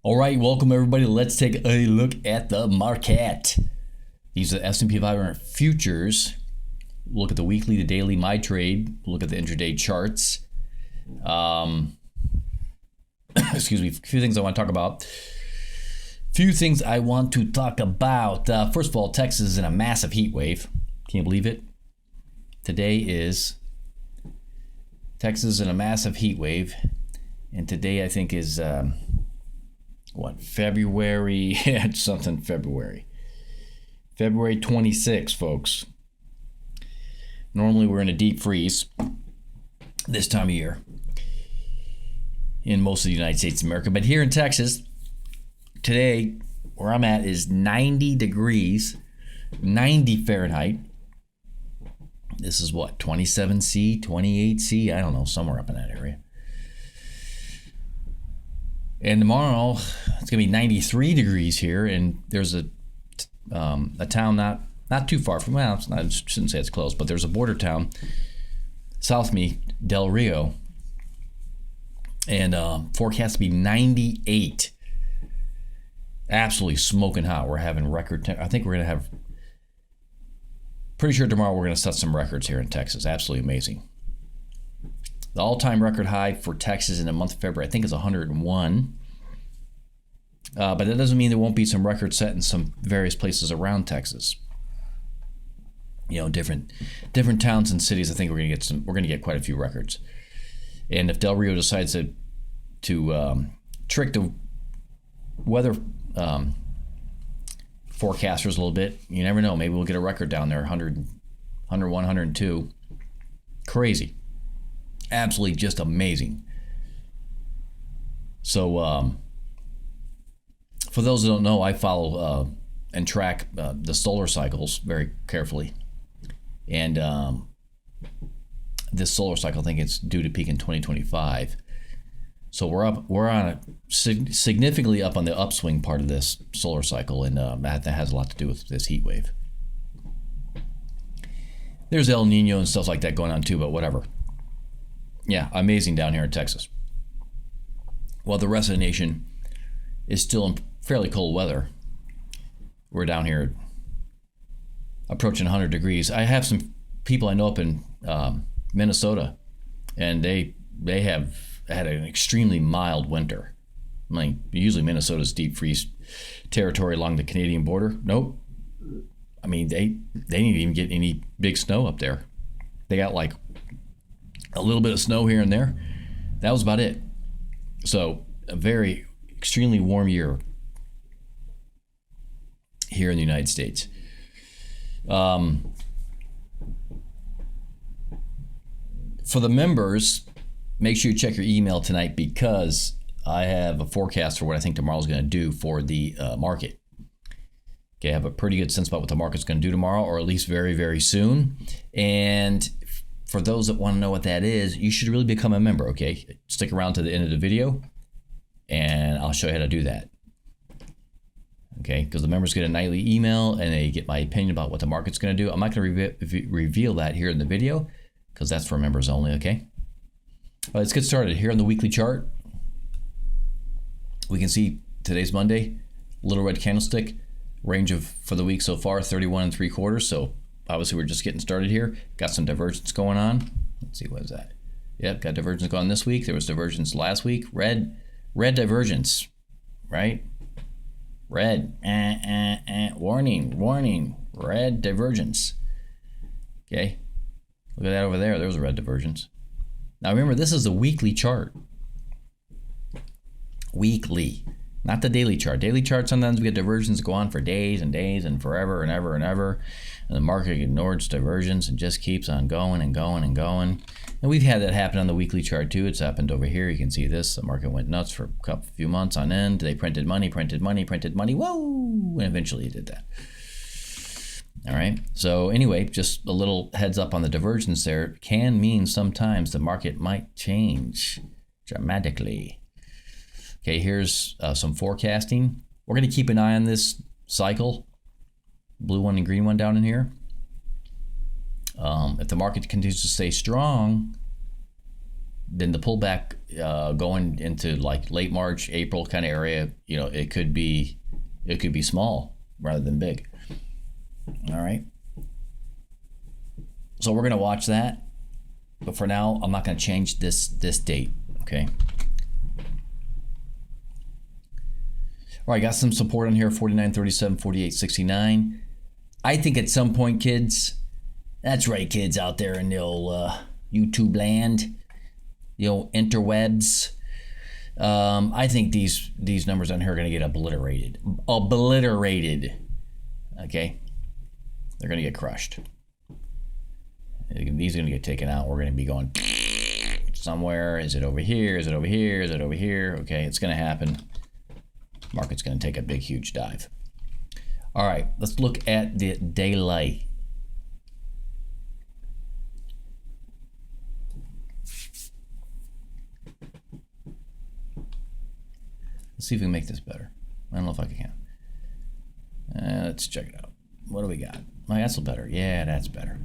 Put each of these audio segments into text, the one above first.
All right, welcome everybody. Let's take a look at the market. These are the S&P 500 futures. Look at the weekly, the daily, my trade. Look at the intraday charts. Excuse me. A few things I want to talk about. First of all, Texas is in a massive heat wave. Can you believe it? Today is Texas in a massive heat wave, and today I think is February? It's something February 26th, folks. Normally we're in a deep freeze this time of year in most of the United States of America, but here in Texas today, where I'm at, is 90 degrees, 90 Fahrenheit. This is 27C, 28C, I don't know, somewhere up in that area. And tomorrow it's gonna be 93 degrees here, and there's a town not too far from, I shouldn't say it's close, but there's a border town south of me, Del Rio, and forecast to be 98. Absolutely smoking hot. We're having record. I think we're gonna have. Pretty sure tomorrow we're gonna set some records here in Texas. Absolutely amazing. The all-time record high for Texas in the month of February, I think, is 101. But that doesn't mean there won't be some records set in some various places around Texas. You know, different towns and cities. I think we're gonna get quite a few records. And if Del Rio decides to trick the weather forecasters a little bit, you never know. Maybe we'll get a record down there, 100, 101, 102. Crazy. Absolutely just amazing. So for those who don't know, I follow and track the solar cycles very carefully. And this solar cycle, I think it's due to peak in 2025. So we're on a significantly up on the upswing part of this solar cycle, and that has a lot to do with this heat wave. There's El Nino and stuff like that going on too, but whatever. Yeah, amazing down here in Texas. While the rest of the nation is still in fairly cold weather, we're down here approaching 100 degrees. I have some people I know up in Minnesota, and they have had an extremely mild winter. I mean, usually Minnesota's deep freeze territory along the Canadian border. Nope. I mean, they didn't even get any big snow up there. They got like a little bit of snow here and there. That was about it. So a very extremely warm year here in the United States. For the members, make sure you check your email tonight, because I have a forecast for what I think tomorrow's going to do for the market. Okay, I have a pretty good sense about what the market's going to do tomorrow, or at least very, very soon. And for those that want to know what that is, you should really become a member, okay? Stick around to the end of the video, and I'll show you how to do that. Okay, because the members get a nightly email, and they get my opinion about what the market's going to do. I'm not going to reveal that here in the video, because that's for members only, okay? All right, let's get started. Here on the weekly chart, we can see today's Monday, little red candlestick, range for the week so far, 31 3/4. So obviously we're just getting started here. Got some divergence going on. Let's see, what is that? Yep, got divergence going on this week. There was divergence last week. Red divergence, right? Red, warning, red divergence. Okay, look at that over there. There was a red divergence. Now remember, this is a weekly chart. Weekly, not the daily chart. Daily chart, sometimes we get divergence go on for days and days and forever and ever and ever. And the market ignores divergence and just keeps on going and going and going. And we've had that happen on the weekly chart too. It's happened over here. You can see this. The market went nuts for a few months on end. They printed money. Whoa! And eventually it did that. All right. So anyway, just a little heads up on the divergence there. Can mean sometimes the market might change dramatically. Okay, here's some forecasting. We're going to keep an eye on this cycle. Blue one and green one down in here. If the market continues to stay strong, then the pullback going into like late March, April kind of area, it could be small rather than big. All right. So we're going to watch that. But for now, I'm not going to change this date, okay? All right, got some support on here, 49.37, 48.69. I think at some point, kids, that's right, kids out there in the old YouTube land, the old interwebs, I think these numbers on here are going to get obliterated. Okay? They're going to get crushed. These are going to get taken out. We're going to be going somewhere. Is it over here? Is it over here? Is it over here? Okay, it's going to happen. Market's going to take a big, huge dive. All right, let's look at the daily. Let's see if we can make this better. I don't know if I can. Let's check it out. What do we got? Oh, that's a little better. Yeah, that's better.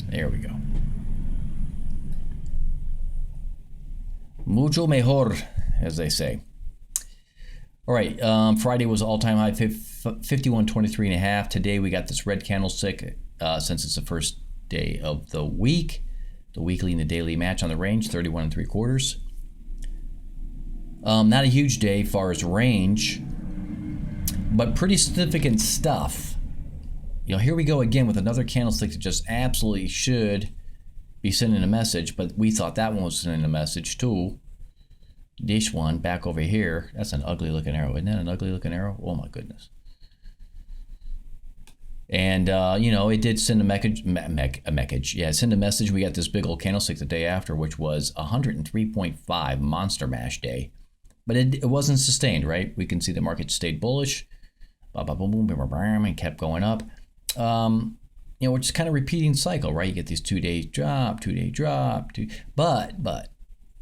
There we go. Mucho mejor, as they say. All right, Friday was all-time high, 51.23.5. Today we got this red candlestick since it's the first day of the week. The weekly and the daily match on the range, 31 3/4. Not a huge day as far as range, but pretty significant stuff. Here we go again with another candlestick that just absolutely should be sending a message, but we thought that one was sending a message too. This one back over here, that's an ugly looking arrow. Isn't that an ugly looking arrow? Oh my goodness. And, it did send a message. Yeah, send a message. We got this big old candlestick the day after, which was 103.5 monster mash day. But it wasn't sustained, right? We can see the market stayed bullish. And kept going up. We're just kind of repeating cycle, right? You get these 2-day drop, 2-day drop, but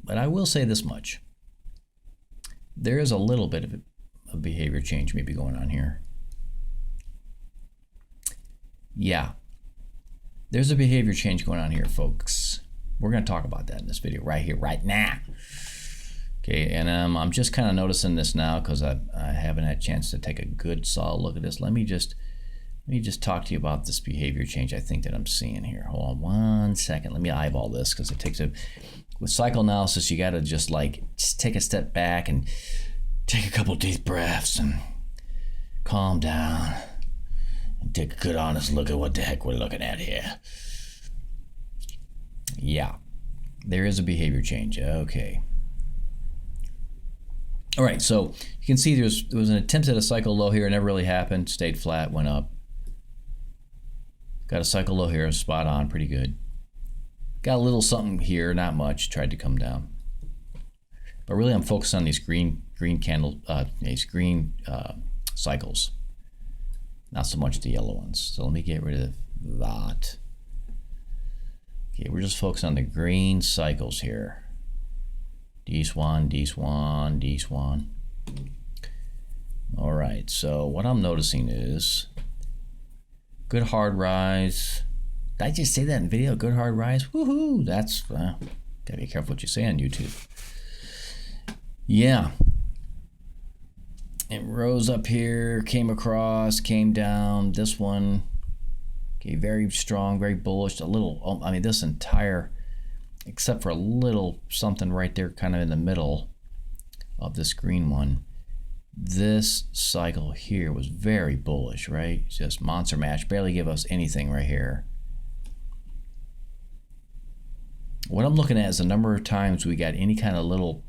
I will say this much. There is a little bit of a behavior change maybe going on here. Yeah. There's a behavior change going on here, folks. We're going to talk about that in this video right here, right now. Okay, and I'm just kind of noticing this now because I haven't had a chance to take a good solid look at this. Let me just talk to you about this behavior change I think that I'm seeing here. Hold on one second. Let me eyeball this because it takes with cycle analysis, you got to just take a step back and take a couple deep breaths and calm down and take a good honest look at what the heck we're looking at here. Yeah, there is a behavior change. Okay. All right, so you can see there was an attempt at a cycle low here. It never really happened. Stayed flat, went up. Got a cycle low here, spot on, pretty good. Got a little something here, not much. Tried to come down. But really, I'm focused on these green cycles. Not so much the yellow ones. So let me get rid of that. Okay, we're just focused on the green cycles here. These one. All right, so what I'm noticing is good hard rise. Did I just say that in video? Good hard rise? Woohoo! That's, gotta be careful what you say on YouTube. Yeah. It rose up here, came across, came down. This one, okay, very strong, very bullish. This entire, except for a little something right there kind of in the middle of this green one. This cycle here was very bullish, right? Just monster mash, barely give us anything right here. What I'm looking at is the number of times we got any kind of little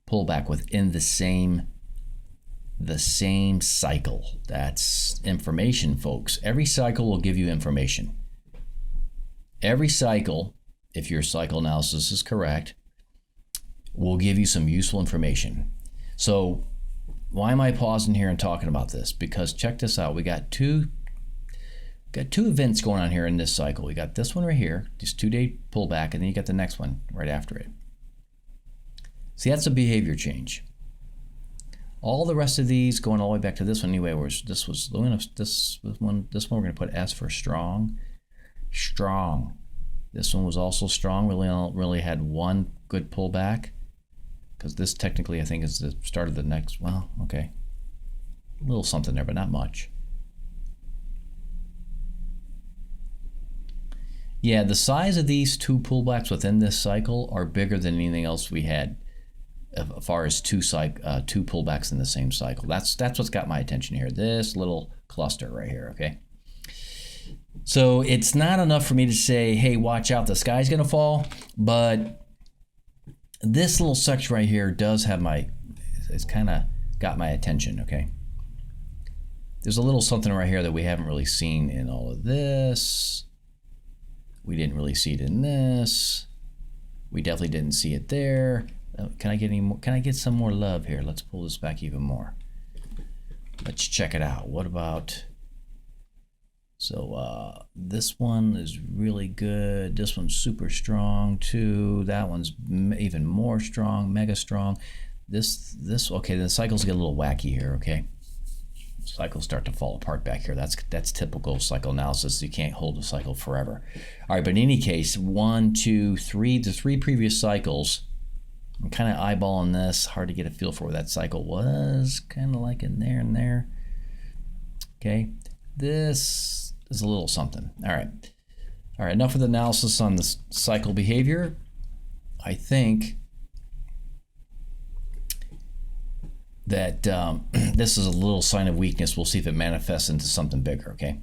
pullback within the same cycle. That's information, folks. Every cycle will give you information. Every cycle, if your cycle analysis is correct, will give you some useful information. So why am I pausing here and talking about this? Because check this out. We got two events going on here in this cycle. We got this one right here, this 2-day pullback, and then you got the next one right after it. See, that's a behavior change. All the rest of these going all the way back to this one anyway, where this one we're going to put S for strong. Strong. This one was also strong. Really had one good pullback, because this technically I think is the start of the next. Well, okay, a little something there, but not much. Yeah, the size of these two pullbacks within this cycle are bigger than anything else we had as far as two pullbacks in the same cycle. That's what's got my attention here. This little cluster right here, okay? So it's not enough for me to say, hey, watch out, the sky's gonna fall, but this little section right here does have it's kind of got my attention, okay? There's a little something right here that we haven't really seen in all of this. We didn't really see it in this. We definitely didn't see it there. Can I get any more? Can I get some more love here? Let's pull this back even more. Let's check it out. What about? So this one is really good. This one's super strong too. That one's even more strong, mega strong. This okay. The cycles get a little wacky here. Okay. Cycles start to fall apart back here. That's typical cycle analysis. You can't hold a cycle forever. All right, but in any case, 1, 2, 3, the 3 previous cycles, I'm kind of eyeballing this. Hard to get a feel for where that cycle was. Kind of like in there and there. Okay, this is a little something. All right, enough of the analysis on the cycle behavior. I think that this is a little sign of weakness. We'll see if it manifests into something bigger, okay?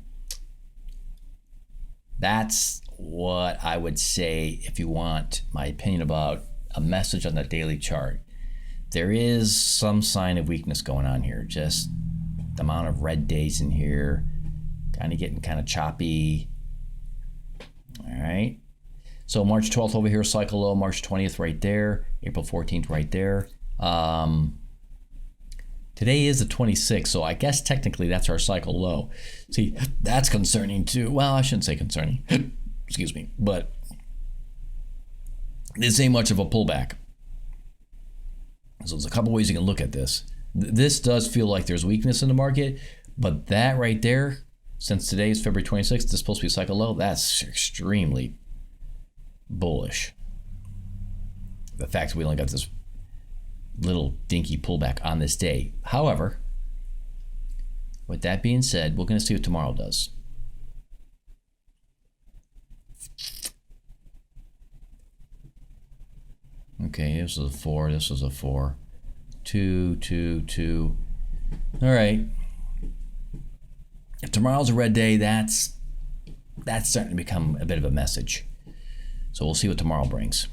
That's what I would say if you want my opinion about a message on the daily chart. There is some sign of weakness going on here. Just the amount of red days in here, kind of getting kind of choppy. All right. So March 12th over here, cycle low. March 20th right there. April 14th right there. Today is the 26th, so I guess technically that's our cycle low. See, that's concerning too. Well, I shouldn't say concerning. Excuse me. But this ain't much of a pullback. So there's a couple ways you can look at this. This does feel like there's weakness in the market, but that right there, since today is February 26th, this is supposed to be a cycle low, that's extremely bullish. The fact that we only got this little dinky pullback on this day. However, with that being said, we're going to see what tomorrow does. Okay, this was a 4, this was a 4. 2, 2, 2. All right. If tomorrow's a red day, that's starting to become a bit of a message. So we'll see what tomorrow brings.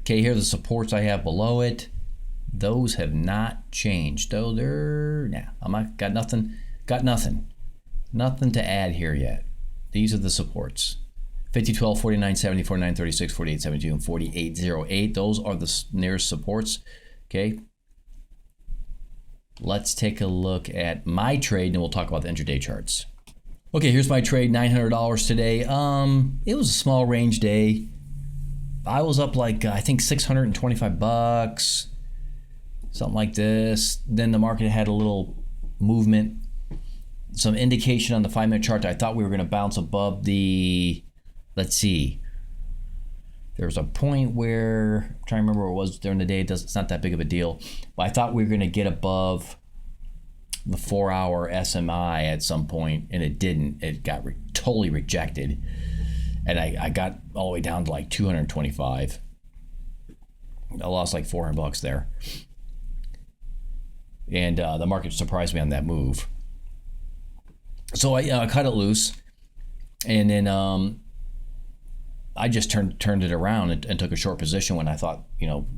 Okay, here are the supports I have below it. Those have not changed. Though got nothing to add here yet. These are the supports. 5012, 4970, 4936, 4872, and 4808. Those are the nearest supports. Okay. Let's take a look at my trade, and we'll talk about the intraday charts. Okay, here's my trade, $900 today. It was a small range day. I was up like, I think $625, something like this. Then the market had a little movement, some indication on the 5-minute chart that I thought we were going to bounce above the, let's see. There was a point where, I'm trying to remember where it was during the day. It's not that big of a deal. But I thought we were going to get above the 4-hour SMI at some point, and it didn't. It got totally rejected. And I got all the way down to like 225. I lost like $400 there. And the market surprised me on that move. So I cut it loose. And then I just turned it around and took a short position when I thought,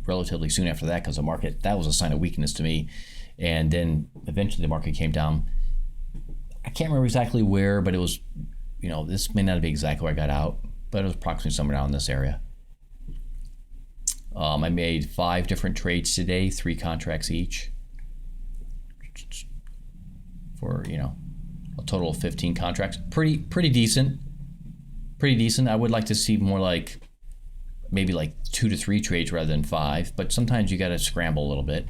relatively soon after that, because the market, that was a sign of weakness to me. And then eventually the market came down. I can't remember exactly where, but it was, this may not be exactly where I got out, but it was approximately somewhere down in this area. I made 5 different trades today, 3 contracts each, for, a total of 15 contracts. Pretty decent. Pretty decent. I would like to see more like, maybe like 2 to 3 trades rather than 5, but sometimes you got to scramble a little bit.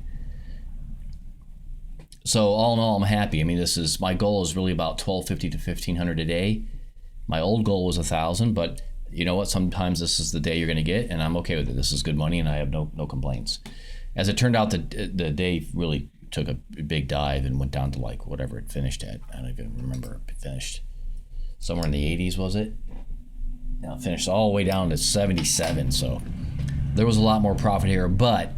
So all in all, I'm happy. I mean, my goal is really about 1,250 to 1,500 a day. My old goal was 1,000, but you know what? Sometimes this is the day you're going to get, and I'm okay with it. This is good money, and I have no complaints. As it turned out, the day really took a big dive and went down to like whatever it finished at. I don't even remember. It finished somewhere in the 80s, was it? Now it finished all the way down to 77. So there was a lot more profit here, but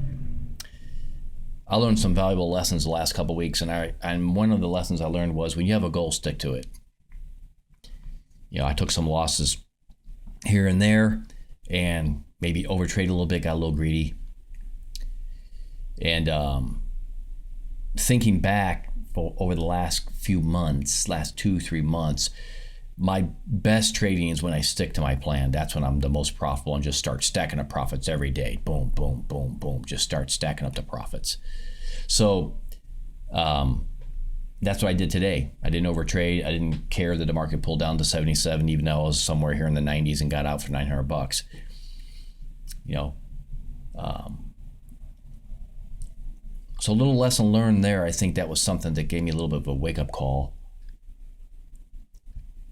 I learned some valuable lessons the last couple of weeks, and one of the lessons I learned was when you have a goal, stick to it. I took some losses here and there, and maybe overtraded a little bit, got a little greedy. And thinking back over the last few months, last 2-3 months, my best trading is when I stick to my plan. That's when I'm the most profitable and just start stacking up profits every day. Boom, boom, boom, boom. Just start stacking up the profits. So that's what I did today. I didn't overtrade. I didn't care that the market pulled down to 77, even though I was somewhere here in the 90s and got out for $900. So a little lesson learned there. I think that was something that gave me a little bit of a wake-up call.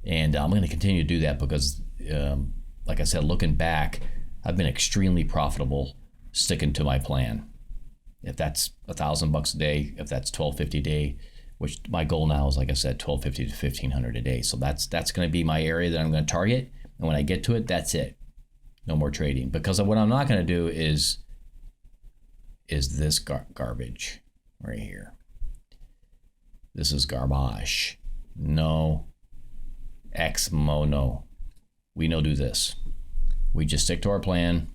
And I'm going to continue to do that because, like I said, looking back, I've been extremely profitable sticking to my plan. If that's $1,000 a day, if that's $1,250 a day, which my goal now is, like I said, $1,250 to $1,500 a day. So that's going to be my area that I'm going to target. And when I get to it, that's it. No more trading. Because what I'm not going to do is this garbage right here. This is garbage. No. No. We no do this. We just stick to our plan,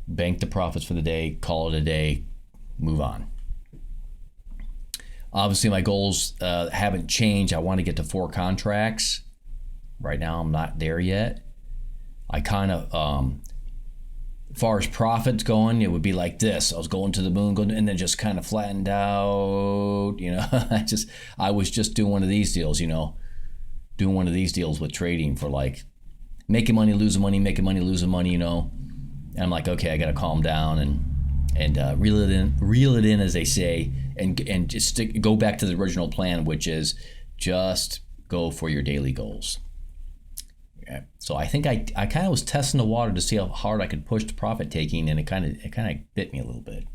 bank the profits for the day, call it a day, move on. Obviously, my goals haven't changed. I want to get to 4 contracts. Right now, I'm not there yet. I kind of, as far as profits going, it would be like this. I was going to the moon, and then just kind of flattened out. I was just doing one of these deals, doing one of these deals with trading for like making money, losing money, making money, losing money, And I'm like, okay, I got to calm down and reel it in, as they say, and just go back to the original plan, which is just go for your daily goals. Okay. So I think I kind of was testing the water to see how hard I could push the profit taking, and it kind of bit me a little bit.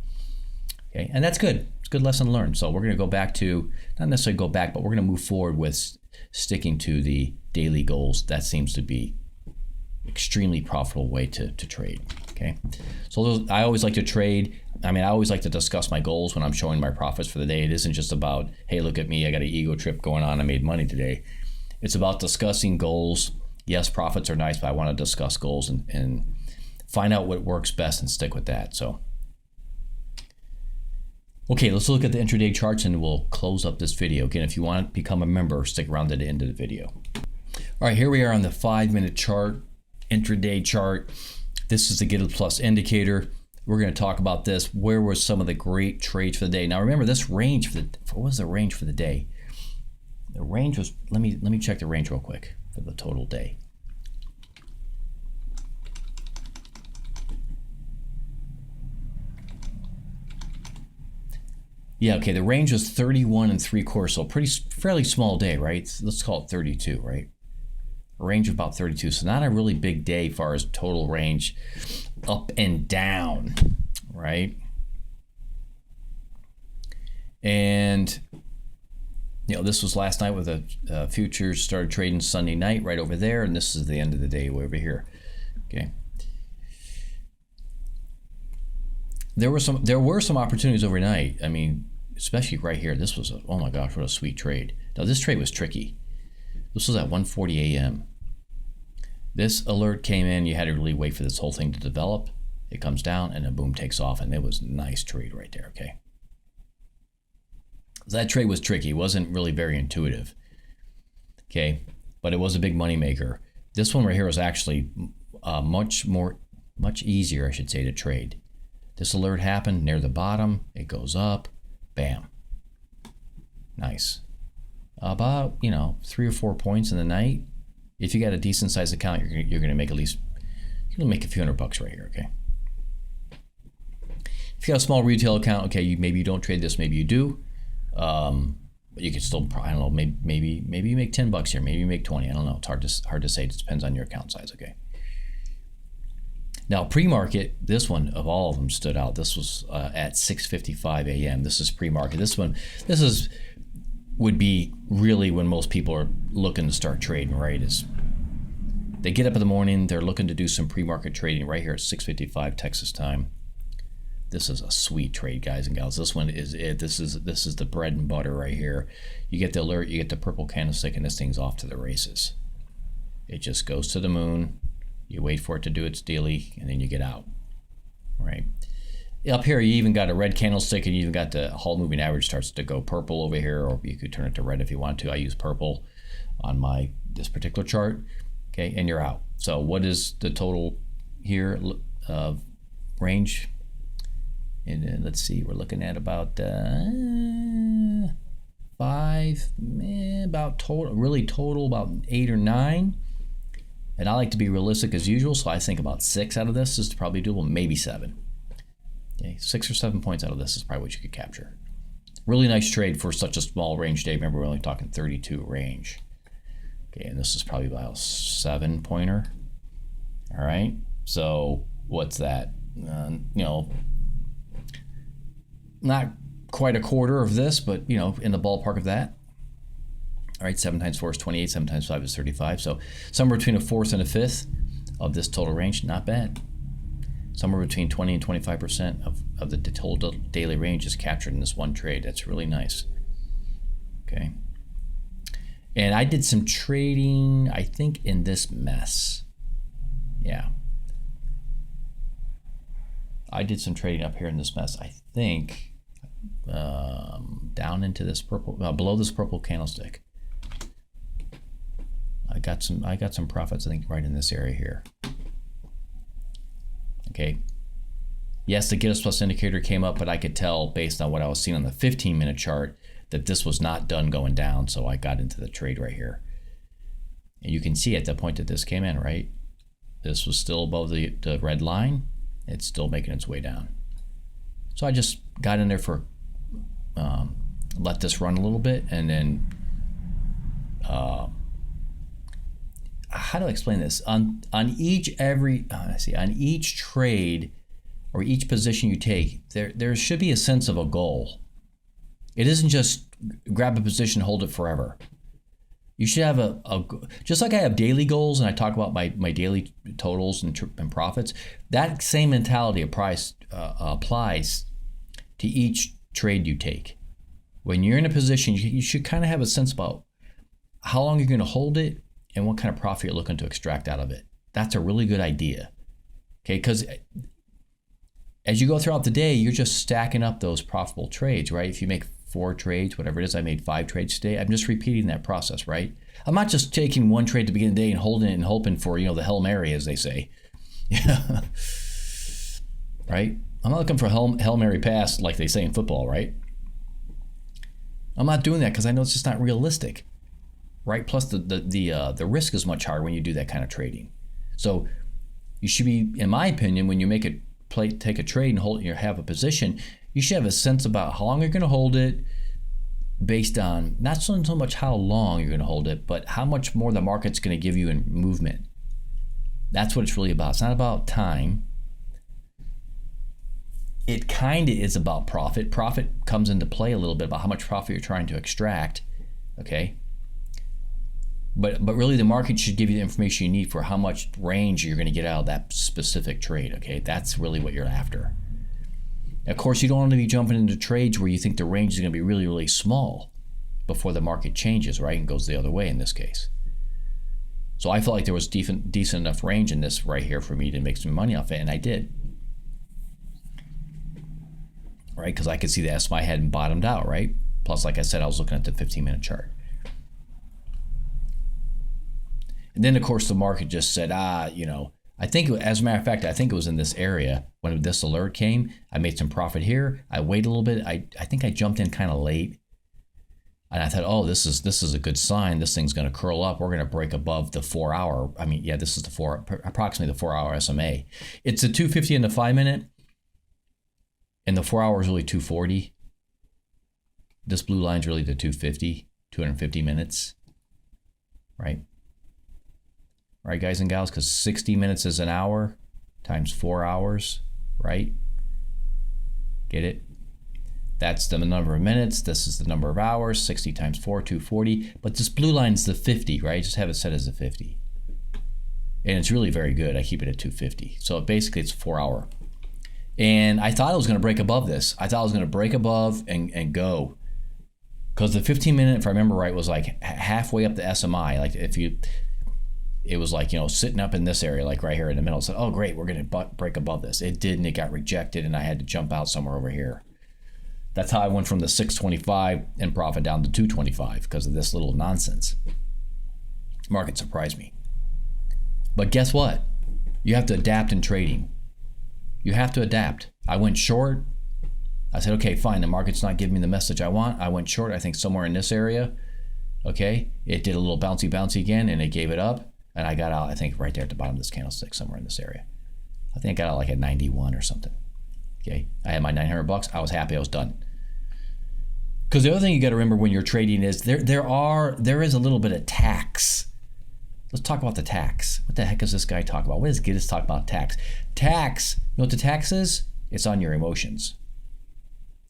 Okay, and that's good. It's a good lesson learned. So we're going to go back to, not necessarily go back, but we're going to move forward with sticking to the daily goals. That seems to be extremely profitable way to trade. Okay, so I always like to trade. I always like to discuss my goals when I'm showing my profits for the day. It isn't just about, hey, look at me, I got an ego trip going on, I made money today. It's about discussing goals. Yes, profits are nice, but I want to discuss goals and find out what works best and stick with that. So, okay, let's look at the intraday charts and we'll close up this video. Again, if you want to become a member, stick around to the end of the video. All right, here we are on the 5-minute chart, intraday chart. This is the Get It Plus indicator. We're going to talk about this. Where were some of the great trades for the day? Now remember, this range what was the range for the day? The range was, let me check the range real quick for the total day. Yeah, okay, the range was 31 3/4, so fairly small day, right? Let's call it 32, right? A range of about 32, so not a really big day as far as total range up and down, right? And this was last night with the futures started trading Sunday night right over there, and this is the end of the day over here. Okay. There were some opportunities overnight. Especially right here. This was oh my gosh, what a sweet trade. Now this trade was tricky. This was at 1:40 a.m. This alert came in. You had to really wait for this whole thing to develop. It comes down and then boom, takes off, and it was a nice trade right there. Okay. That trade was tricky. It wasn't really very intuitive. Okay, but it was a big money maker. This one right here was actually much easier, I should say, to trade. This alert happened near the bottom. It goes up, bam, nice. About 3 or 4 points in the night. If you got a decent sized account, you're going to make a few $100 right here. Okay. If you got a small retail account, okay, maybe you don't trade this, maybe you do. But you could still, I don't know, maybe you make $10 here, maybe you make 20. I don't know. It's hard to say. It depends on your account size. Okay. Now pre-market, this one of all of them stood out. This was at 6:55 a.m. This is pre-market. Would be really when most people are looking to start trading. Right? Is they get up in the morning, they're looking to do some pre-market trading right here at 6:55 Texas time. This is a sweet trade, guys and gals. This one is it. This is the bread and butter right here. You get the alert, you get the purple candlestick, and this thing's off to the races. It just goes to the moon. You wait for it to do its daily, and then you get out. Right? Up here, you even got a red candlestick, and you even got the Hall moving average starts to go purple over here, or you could turn it to red if you want to. I use purple on this particular chart. Okay, and you're out. So what is the total here range? And let's see, we're looking at about about total about 8 or 9. And I like to be realistic as usual, so I think about 6 out of this is probably doable, maybe 7. Okay, 6 or 7 points out of this is probably what you could capture. Really nice trade for such a small range day. Remember, we're only talking 32 range. Okay, and this is probably about a 7-pointer. All right, so what's that? Not quite a quarter of this, but in the ballpark of that. All right, 7 times 4 is 28, 7 times 5 is 35. So somewhere between a fourth and a fifth of this total range, not bad. Somewhere between 20 and 25% of the total daily range is captured in this one trade. That's really nice. Okay. And I did some trading, I think, in this mess. Yeah. I did some trading up here in this mess. I think down into this purple, below this purple candlestick. I got some profits, I think, right in this area here. Okay. Yes, the Get Us Plus indicator came up, but I could tell based on what I was seeing on the 15-minute chart that this was not done going down, so I got into the trade right here. And you can see at the point that this came in, right? This was still above the red line. It's still making its way down. So I just got in there for let this run a little bit, and then how do I explain this? On each trade or each position you take, there should be a sense of a goal. It isn't just grab a position, hold it forever. You should have just like I have daily goals and I talk about my daily totals and profits. That same mentality applies to each trade you take. When you're in a position, you should kind of have a sense about how long you're going to hold it and what kind of profit you're looking to extract out of it. That's a really good idea. Okay, because as you go throughout the day, you're just stacking up those profitable trades, right? If you make 4 trades, whatever it is, I made 5 trades today. I'm just repeating that process, right? I'm not just taking one trade at the beginning of the day and holding it and hoping for, the Hail Mary, as they say. Yeah. Right? I'm not looking for Hail Mary pass like they say in football, right? I'm not doing that because I know it's just not realistic, right? Plus the risk is much higher when you do that kind of trading. So you should be, in my opinion, when you take a trade and have a position, you should have a sense about how long you're going to hold it based on not so much how long you're going to hold it, but how much more the market's going to give you in movement. That's what it's really about. It's not about time. It kind of is about profit. Profit comes into play a little bit about how much profit you're trying to extract, okay? But really the market should give you the information you need for how much range you're going to get out of that specific trade, okay? That's really what you're after. Of course, you don't want to be jumping into trades where you think the range is going to be really, really small before the market changes, right, and goes the other way in this case. So I felt like there was decent enough range in this right here for me to make some money off it, and I did. Right, because I could see the SMI hadn't bottomed out, right? Plus, like I said, I was looking at the 15-minute chart. And then, of course, the market just said, I think, as a matter of fact, I think it was in this area when this alert came. I made some profit here. I waited a little bit. I think I jumped in kind of late. And I thought, oh, this is a good sign. This thing's going to curl up. We're going to break above the 4-hour. This is approximately the 4-hour SMA. It's a 250 in the 5-minute. And the 4 hours really 240. this blue line's really the 250 minutes, right? Right, guys and gals, because 60 minutes is an hour times 4 hours, right? Get it? That's the number of minutes. This is the number of hours. 60 times 4, 240. But this blue line's the 50, right? Just have it set as a 50. And it's really very good. I keep it at 250. So basically it's a 4 hour. And I thought I was going to break above this. I thought I was going to break above and go. Because the 15 minute, if I remember right, was like halfway up the SMI. Like it was like, sitting up in this area, like right here in the middle. So, oh great, we're going to break above this. It didn't. It got rejected and I had to jump out somewhere over here. That's how I went from the 625 in profit down to 225 because of this little nonsense. Market surprised me. But guess what? You have to adapt in trading. You have to adapt. I went short. I said, okay, fine. The market's not giving me the message I want. I went short, I think somewhere in this area. Okay. It did a little bouncy again and it gave it up. And I got out, I think right there at the bottom of this candlestick, somewhere in this area. I think I got out like at 91 or something. Okay. I had my $900. I was happy. I was done. Because the other thing you got to remember when you're trading is there is a little bit of tax. Let's talk about the tax. What the heck is this guy talking about? What does Giddis talk about tax? Tax, you know what the tax is? It's on your emotions.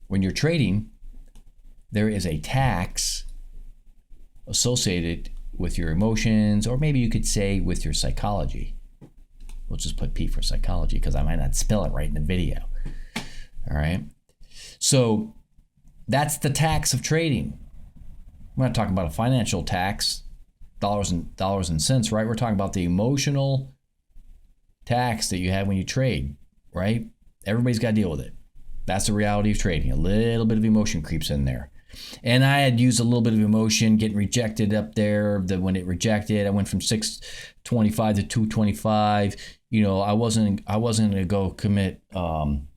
When you're trading, there is a tax associated with your emotions, or maybe you could say with your psychology. We'll just put P for psychology because I might not spell it right in the video. All right. So that's the tax of trading. We're not talking about a financial tax, dollars and cents, right? We're talking about the emotional tax that you have when you trade, right? Everybody's got to deal with it. That's the reality of trading. A little bit of emotion creeps in there. And I had used a little bit of emotion getting rejected up there. When it rejected, I went from 625 to 225. I wasn't going to go commit, some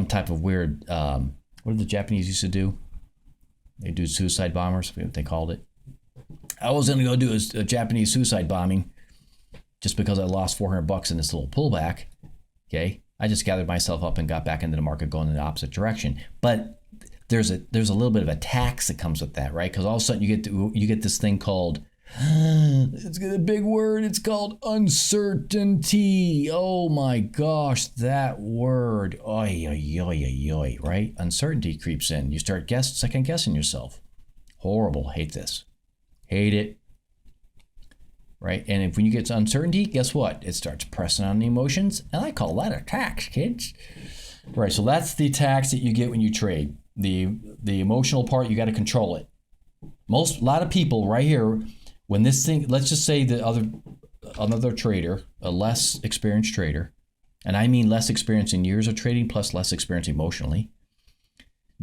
type of weird, what did the Japanese used to do? They do suicide bombers, what they called it. I was going to go do a Japanese suicide bombing just because I lost $400 in this little pullback. Okay. I just gathered myself up and got back into the market going in the opposite direction. But there's a little bit of a tax that comes with that, right? Because all of a sudden you get this thing called, it's got a big word, it's called uncertainty. Oh my gosh, that word. Oy, oy, oy, oy, oy, right? Uncertainty creeps in. You start second guessing yourself. Horrible. Hate this. Hate it. Right? And when you get to uncertainty, guess what? It starts pressing on the emotions. And I call that a tax, kids. Right. So that's the tax that you get when you trade. The emotional part, you got to control it. A lot of people right here, when this thing, let's just say another trader, a less experienced trader, and I mean less experience in years of trading plus less experience emotionally,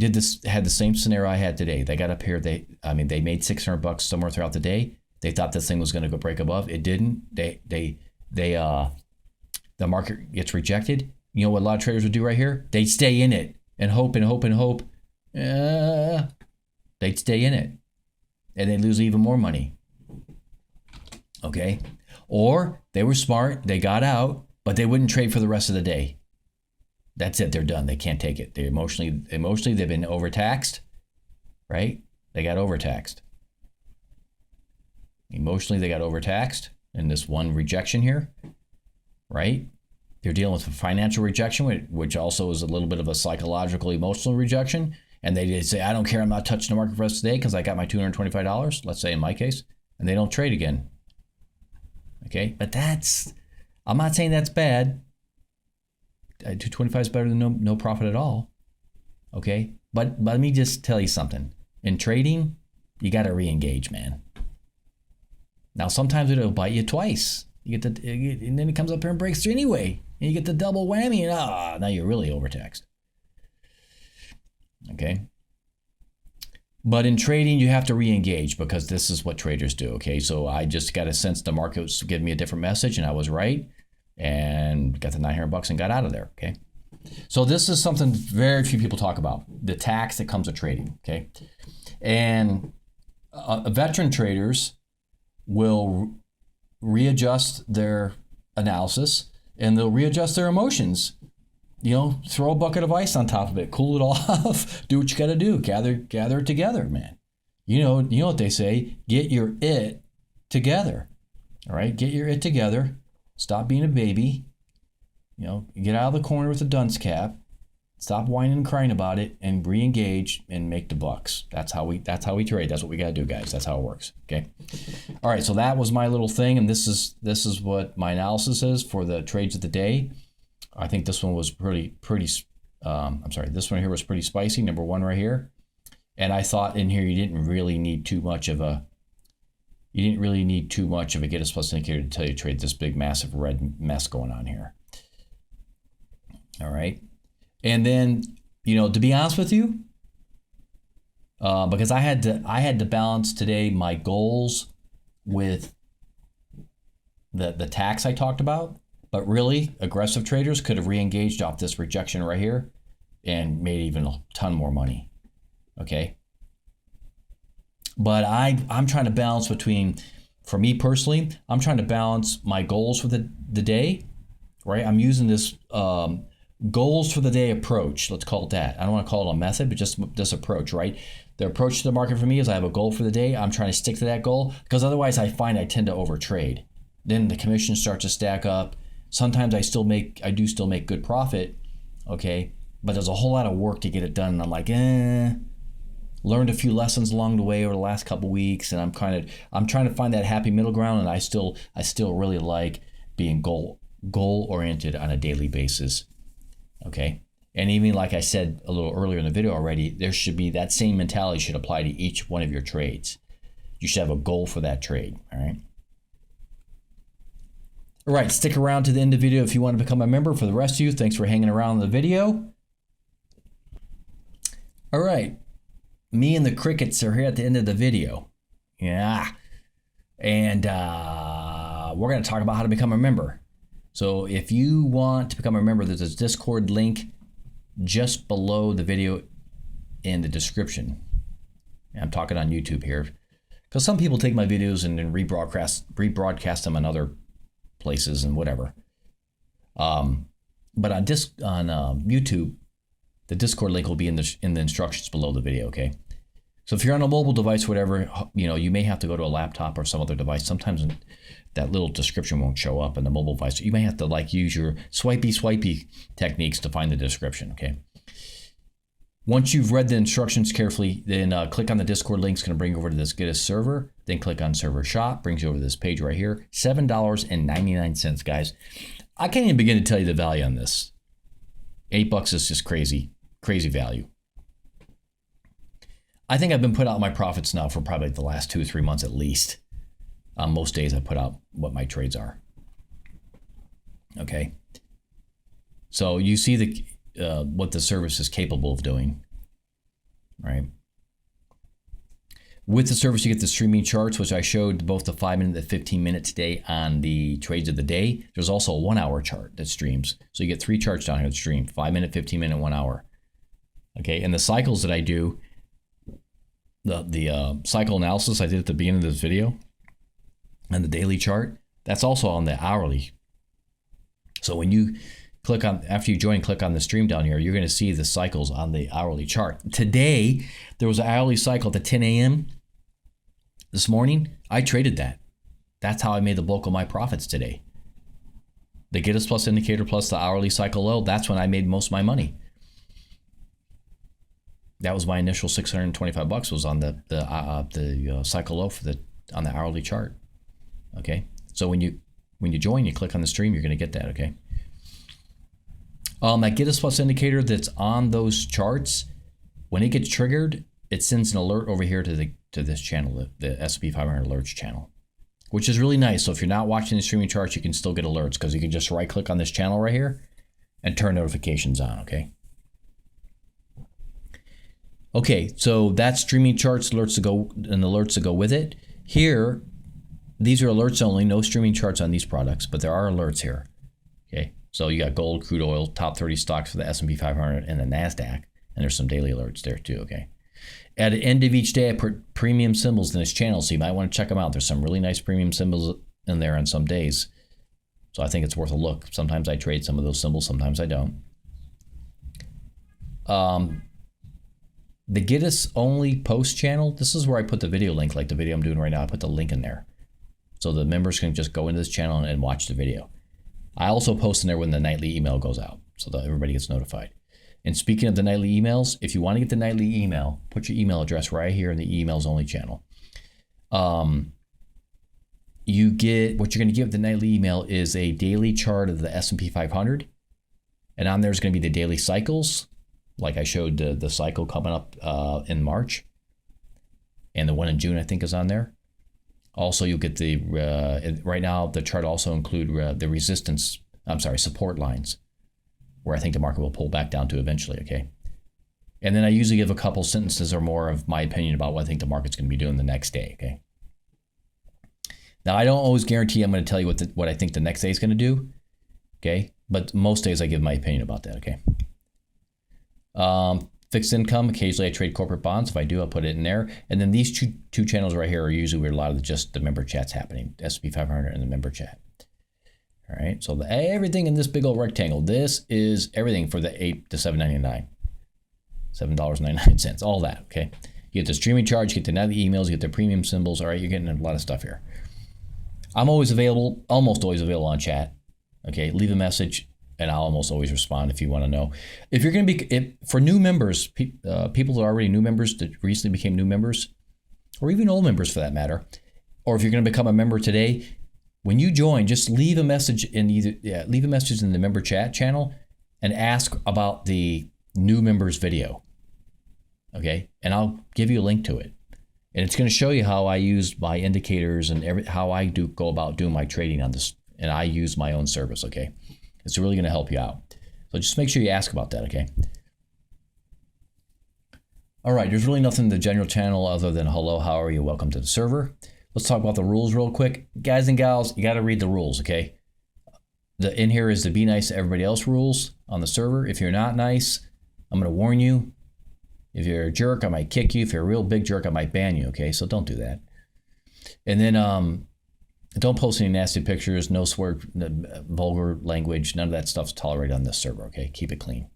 had the same scenario I had today. They got up here, they made $600 somewhere throughout the day. They thought this thing was going to go break above. It didn't. The market gets rejected. You know what a lot of traders would do right here? They'd stay in it and hope and hope and hope. They'd stay in it and they'd lose even more money. Okay. Or they were smart. They got out, but they wouldn't trade for the rest of the day. That's it. They're done. They can't take it. They emotionally, they've been overtaxed, right? They got overtaxed. Emotionally, they got overtaxed in this one rejection here, right? They're dealing with a financial rejection, which also is a little bit of a psychological, emotional rejection. And they say, I don't care. I'm not touching the market for the rest of the day because I got my $225, let's say in my case, and they don't trade again. Okay. But I'm not saying that's bad. 225 is better than no profit at all. Okay. But let me just tell you something. In trading, you got to re-engage, man. Now, sometimes it'll bite you twice. And then it comes up here and breaks through anyway. And you get the double whammy, and now you're really overtaxed. Okay. But in trading, you have to re-engage because this is what traders do. Okay. So I just got a sense the market was giving me a different message, and I was right, and got the $900 and got out of there. Okay. So this is something very few people talk about: the tax that comes with trading. Okay. And veteran traders will readjust their analysis and they'll readjust their emotions. throw a bucket of ice on top of it, cool it all off, do what you got to do, gather it together, man. You know what they say, get your it together. All right, get your it together. Stop being a baby. Get out of the corner with a dunce cap. Stop whining and crying about it, and re-engage and make the bucks. That's how we trade. That's what we got to do, guys. That's how it works. Okay. All right. So that was my little thing, and this is what my analysis is for the trades of the day. I think this one was pretty. This one here was pretty spicy. Number one right here, and I thought in here you didn't really need too much of a get us plus indicator to tell you to trade this big massive red mess going on here. All right. And then, to be honest with you, because I had to balance today my goals with the tax I talked about, but really aggressive traders could have re-engaged off this rejection right here and made even a ton more money. Okay. But I'm trying to balance between, for me personally, I'm trying to balance my goals for the day, right? I'm using this goals for the day approach. Let's call it that. I don't want to call it a method, but just this approach, right? The approach to the market for me is I have a goal for the day. I'm trying to stick to that goal because otherwise I find I tend to overtrade. Then the commissions start to stack up. Sometimes I do still make good profit, okay? But there's a whole lot of work to get it done. And I'm like, learned a few lessons along the way over the last couple weeks, and I'm trying to find that happy middle ground. And I still really like being goal oriented on a daily basis. Okay. And even like I said a little earlier in the video already, there should be that same mentality should apply to each one of your trades. You should have a goal for that trade. All right. All right. Stick around to the end of the video if you want to become a member. For the rest of you, thanks for hanging around the video. All right. Me and the crickets are here at the end of the video. Yeah. And we're going to talk about how to become a member. So if you want to become a member, there's a Discord link just below the video in the description. I'm talking on YouTube here because some people take my videos and then rebroadcast them on other places and whatever. But on YouTube, the Discord link will be in the instructions below the video. Okay. So if you're on a mobile device, whatever, you may have to go to a laptop or some other device. Sometimes that little description won't show up in the mobile device. You may have to use your swipey techniques to find the description, okay? Once you've read the instructions carefully, then click on the Discord link. It's going to bring you over to this Get a Server. Then click on Server Shop. Brings you over to this page right here. $7.99, guys. I can't even begin to tell you the value on this. $8 is just crazy value. I think I've been putting out my profits now for probably the last 2 or 3 months at least. Most days I put out what my trades are. Okay. So you see what the service is capable of doing, right? With the service, you get the streaming charts, which I showed both the 5-minute and the 15-minute today on the trades of the day. There's also a 1-hour chart that streams. So you get 3 charts down here that stream, 5-minute, 15-minute, 1 hour. Okay. And the cycles that I do, the cycle analysis I did at the beginning of this video and the daily chart, that's also on the hourly. So when you after you join, click on the stream down here, you're going to see the cycles on the hourly chart. Today, there was an hourly cycle at the 10 a.m. this morning. I traded that. That's how I made the bulk of my profits today. The Get Us Plus indicator plus the hourly cycle low, that's when I made most of my money. That was my initial $625 was on the cycle low on the hourly chart. Okay, so when you join, you click on the stream, you're going to get that. Okay. That Get Us Plus indicator that's on those charts, when it gets triggered, it sends an alert over here to this channel, the S&P 500 alerts channel, which is really nice. So if you're not watching the streaming charts, you can still get alerts because you can just right click on this channel right here and turn notifications on. Okay. Okay, so that's streaming charts, alerts to go with it. Here, these are alerts only, no streaming charts on these products, but there are alerts here. Okay, so you got gold, crude oil, top 30 stocks for the S&P 500 and the NASDAQ, and there's some daily alerts there too, okay? At the end of each day, I put premium symbols in this channel, so you might want to check them out. There's some really nice premium symbols in there on some days, so I think it's worth a look. Sometimes I trade some of those symbols, sometimes I don't. The Get Us Only post channel, this is where I put the video link, like the video I'm doing right now. I put the link in there. So the members can just go into this channel and watch the video. I also post in there when the nightly email goes out so that everybody gets notified. And speaking of the nightly emails, if you want to get the nightly email, put your email address right here in the emails only channel. You get, what you're going to get with the nightly email is a daily chart of the S&P 500. And on there is going to be the daily cycles. Like I showed the cycle coming up in March. And the one in June, I think, is on there. Also, you'll get the, right now, the chart also include the resistance, support lines, where I think the market will pull back down to eventually, okay? And then I usually give a couple sentences or more of my opinion about what I think the market's going to be doing the next day, okay? Now, I don't always guarantee I'm going to tell you what I think the next day is going to do, okay? But most days I give my opinion about that, okay? Fixed income, occasionally I trade corporate bonds. If I do, I'll put it in there. And then these two channels right here are usually where a lot of just the member chat's happening, S&P 500 and the member chat. All right, so everything in this big old rectangle, this is everything for the $8 to $7.99, $7.99, all that, okay? You get the streaming charge, you get the nightly emails, you get the premium symbols, all right? You're getting a lot of stuff here. I'm always available, almost always available on chat, okay? Leave a message, and I'll almost always respond if you want to know. If you're going to be, for new members, people that are already new members that recently became new members, or even old members for that matter, or if you're going to become a member today, when you join, just leave a message in leave a message in the member chat channel and ask about the new members video. Okay, and I'll give you a link to it, and it's going to show you how I use my indicators and how I go about doing my trading on this, and I use my own service. Okay, it's really going to help you out. So just make sure you ask about that. Okay. All right, there's really nothing in the general channel other than hello, how are you? Welcome to the server. Let's talk about the rules real quick. Guys and gals, you got to read the rules, okay? In here is the be nice to everybody else rules on the server. If you're not nice, I'm going to warn you. If you're a jerk, I might kick you. If you're a real big jerk, I might ban you, okay? So don't do that. And then don't post any nasty pictures, no swear, vulgar language. None of that stuff's tolerated on this server, okay? Keep it clean.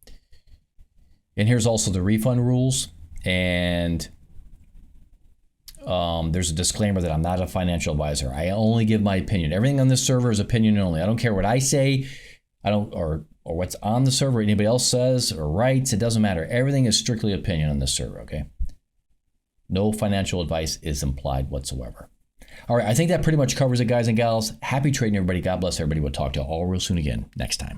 And here's also the refund rules. And there's a disclaimer that I'm not a financial advisor. I only give my opinion. Everything on this server is opinion only. I don't care what I say, or what's on the server, anybody else says or writes. It doesn't matter. Everything is strictly opinion on this server, okay? No financial advice is implied whatsoever. All right, I think that pretty much covers it, guys and gals. Happy trading, everybody. God bless everybody. We'll talk to you all real soon again next time.